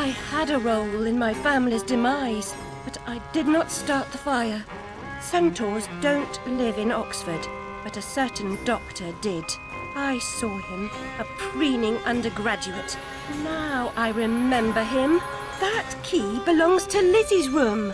I had a role in my family's demise, but I did not start the fire. Centaurs don't live in Oxford, but a certain doctor did. I saw him, a preening undergraduate. Now I remember him. That key belongs to Lizzie's room.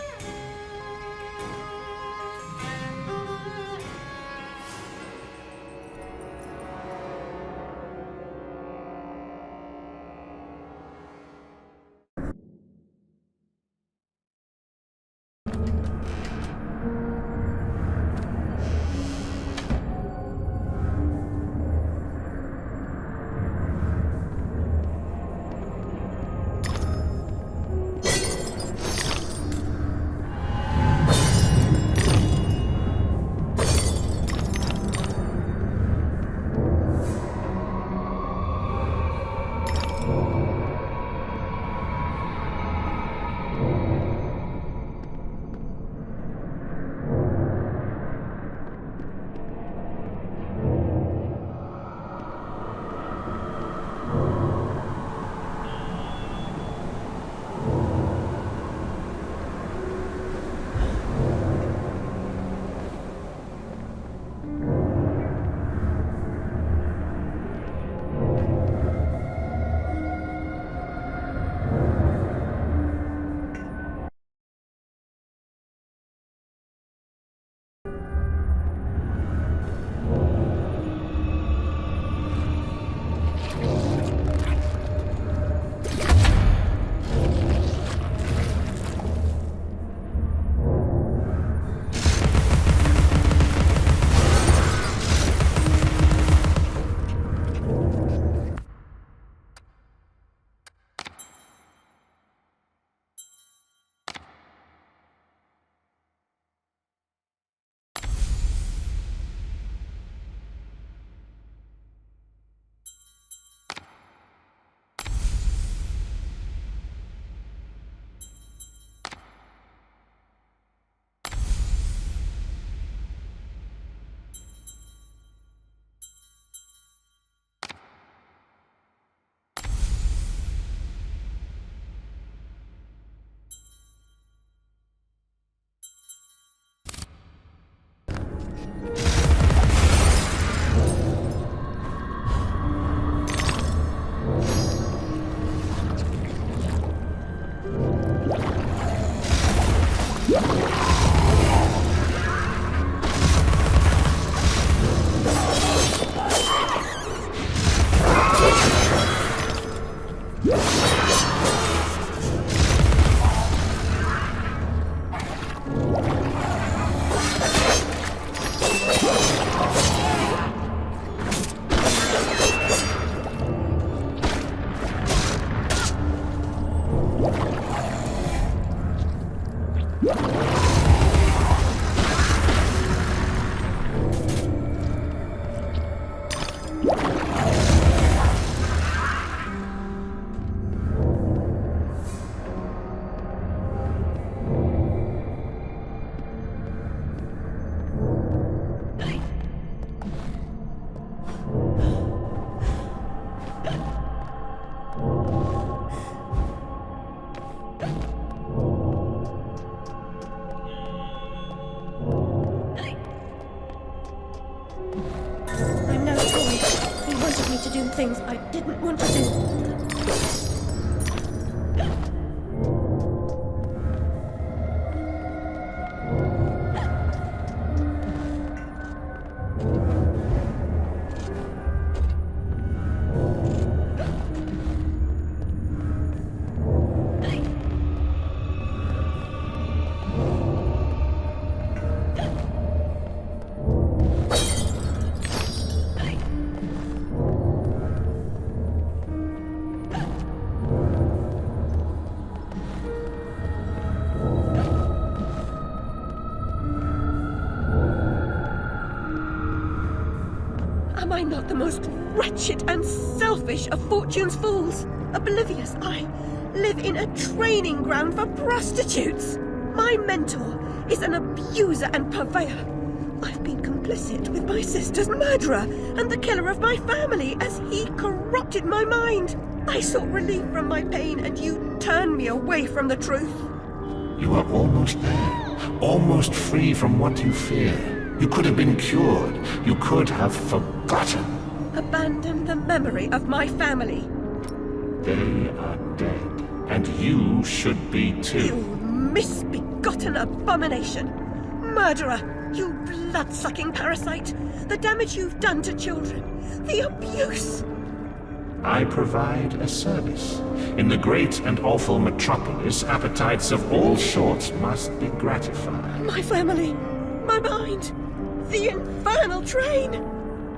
I'm now told he wanted me to do things I didn't want to do. Am I not the most wretched and selfish of Fortune's fools? Oblivious, I live in a training ground for prostitutes. My mentor is an abuser and purveyor. I've been complicit with my sister's murderer and the killer of my family as he corrupted my mind. I sought relief from my pain and you turned me away from the truth. You are almost there, almost free from what you fear. You could have been cured. You could have forgotten. Abandon the memory of my family. They are dead, and you should be too. You misbegotten abomination! Murderer! You blood-sucking parasite! The damage you've done to children! The abuse! I provide a service. In the great and awful metropolis, appetites of all sorts must be gratified. My family! My mind! The infernal train!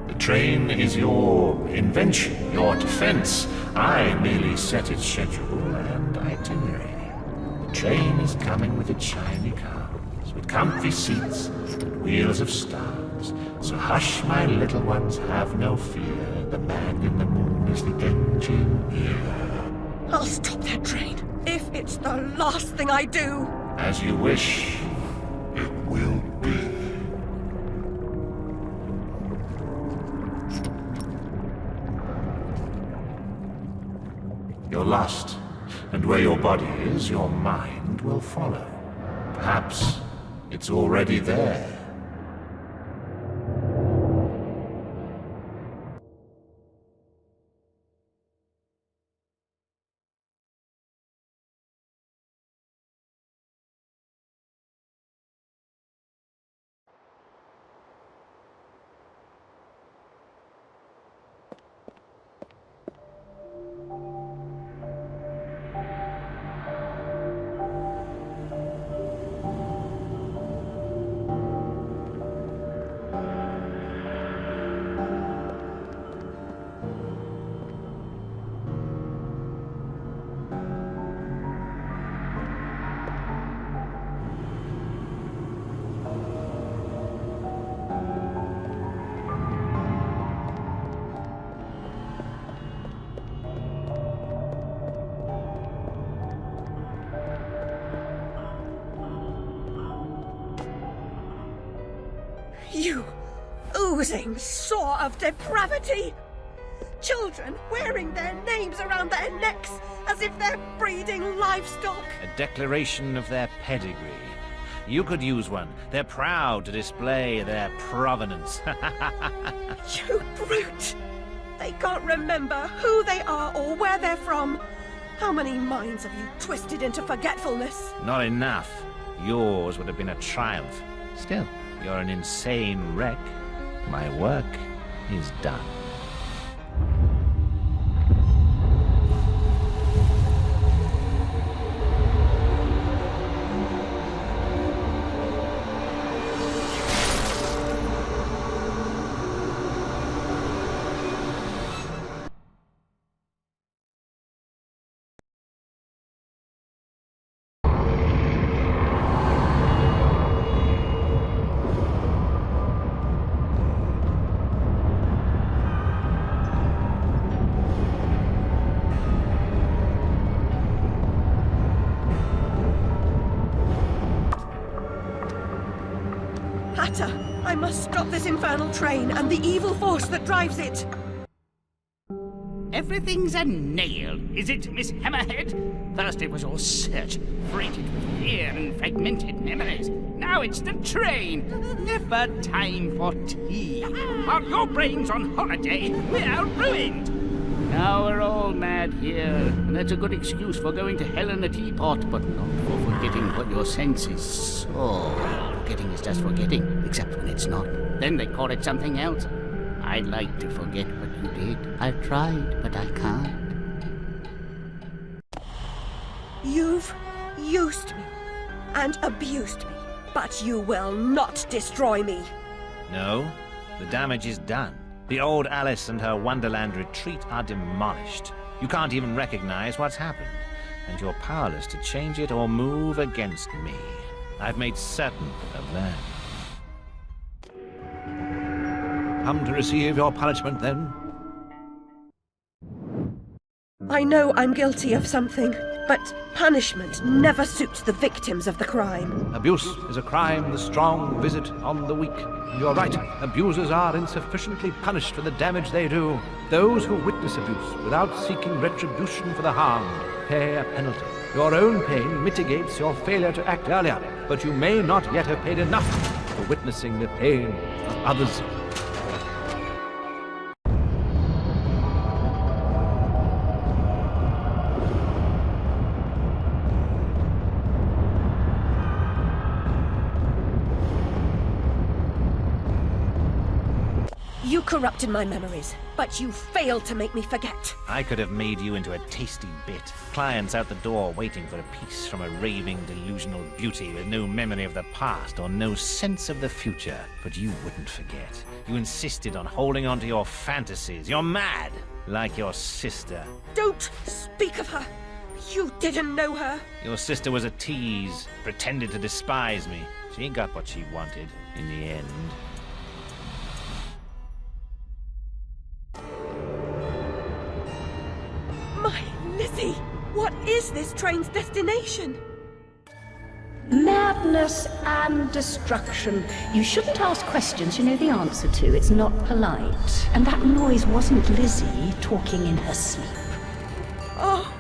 The train is your invention, your defense. I merely set its schedule and itinerary. The train is coming with its shiny cars, with comfy seats and wheels of stars. So hush, my little ones, have no fear. The man in the moon is the engineer. I'll stop that train, if it's the last thing I do! As you wish, it will be. You're lost, and where your body is, your mind will follow. Perhaps it's already there. You oozing sore of depravity! Children wearing their names around their necks as if they're breeding livestock! A declaration of their pedigree. You could use one. They're proud to display their provenance. You brute! They can't remember who they are or where they're from. How many minds have you twisted into forgetfulness? Not enough. Yours would have been a triumph. Still, you're an insane wreck. My work is done. Hatter, I must stop this infernal train and the evil force that drives it. Everything's a nail, is it, Miss Hammerhead? First it was all search, freighted with fear and fragmented memories. Now it's the train. Never time for tea. While your brain's on holiday, we're ruined. Now we're all mad here, and that's a good excuse for going to hell in a teapot, but not for forgetting what your senses saw. Forgetting is just forgetting, except when it's not. Then they call it something else. I'd like to forget what you did. I've tried, but I can't. You've used me and abused me, but you will not destroy me. No, the damage is done. The old Alice and her Wonderland retreat are demolished. You can't even recognize what's happened, and you're powerless to change it or move against me. I've made certain of that. Come to receive your punishment, then? I know I'm guilty of something, But punishment never suits the victims of the crime. Abuse is a crime the strong visit on the weak. You're right, abusers are insufficiently punished for the damage they do. Those who witness abuse without seeking retribution for the harmed pay a penalty. Your own pain mitigates your failure to act earlier, but you may not yet have paid enough for witnessing the pain of others. You corrupted my memories, but you failed to make me forget. I could have made you into a tasty bit. Clients out the door waiting for a piece from a raving, delusional beauty with no memory of the past or no sense of the future. But you wouldn't forget. You insisted on holding on to your fantasies. You're mad, like your sister. Don't speak of her. You didn't know her. Your sister was a tease, pretended to despise me. She got what she wanted in the end. My Lizzie, what is this train's destination? Madness and destruction. You shouldn't ask questions you know the answer to. It's not polite. And that noise wasn't Lizzie talking in her sleep. Oh,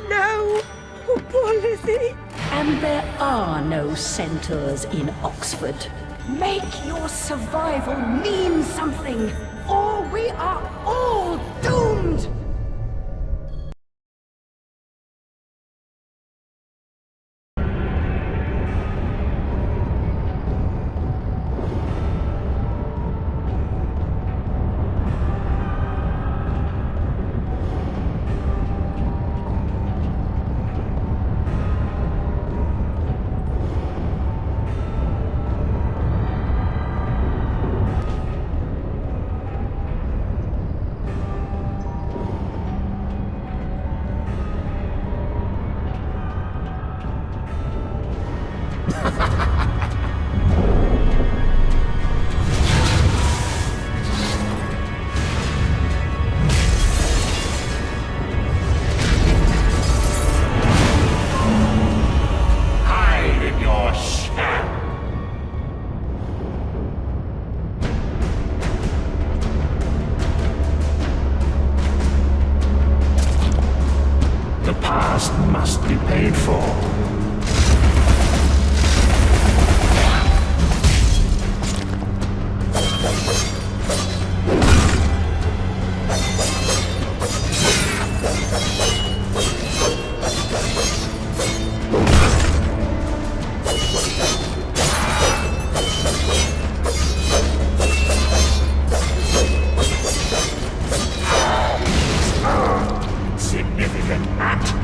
no. Oh, poor Lizzie. And there are no centaurs in Oxford. Make your survival mean something, or we are all doomed! Must be paid for. Significant act.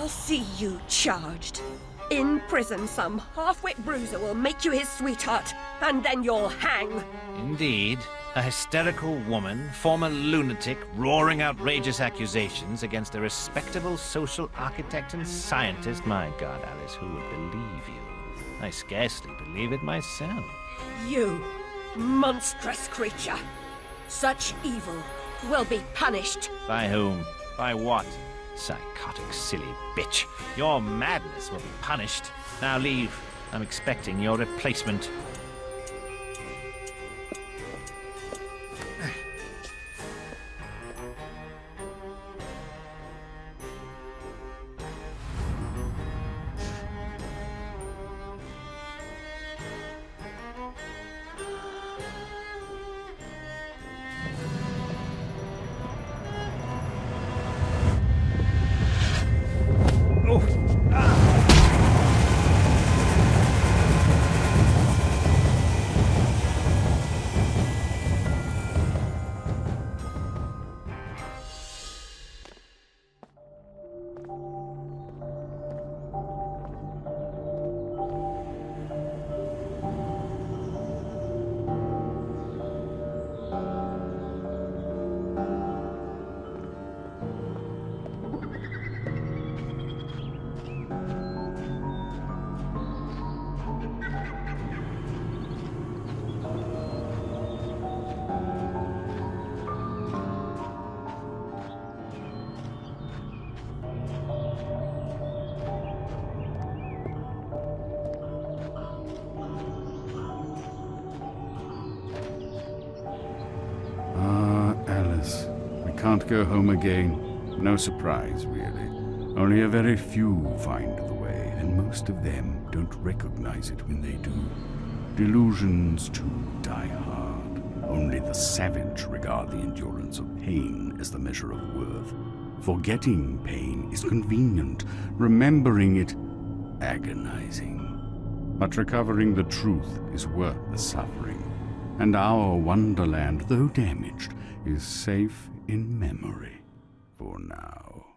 I'll see you charged. In prison, some half-wit bruiser will make you his sweetheart, and then you'll hang. Indeed. A hysterical woman, former lunatic, roaring outrageous accusations against a respectable social architect and scientist. My God, Alice, who would believe you? I scarcely believe it myself. You monstrous creature. Such evil will be punished. By whom? By what? Psychotic, silly bitch. Your madness will be punished. Now leave. I'm expecting your replacement. Alice, we can't go home again. No surprise, really. Only a very few find the way, and most of them don't recognize it when they do. Delusions, too, die hard. Only the savage regard the endurance of pain as the measure of worth. Forgetting pain is convenient, remembering it agonizing. But recovering the truth is worth the suffering. And our wonderland, though damaged, is safe in memory for now.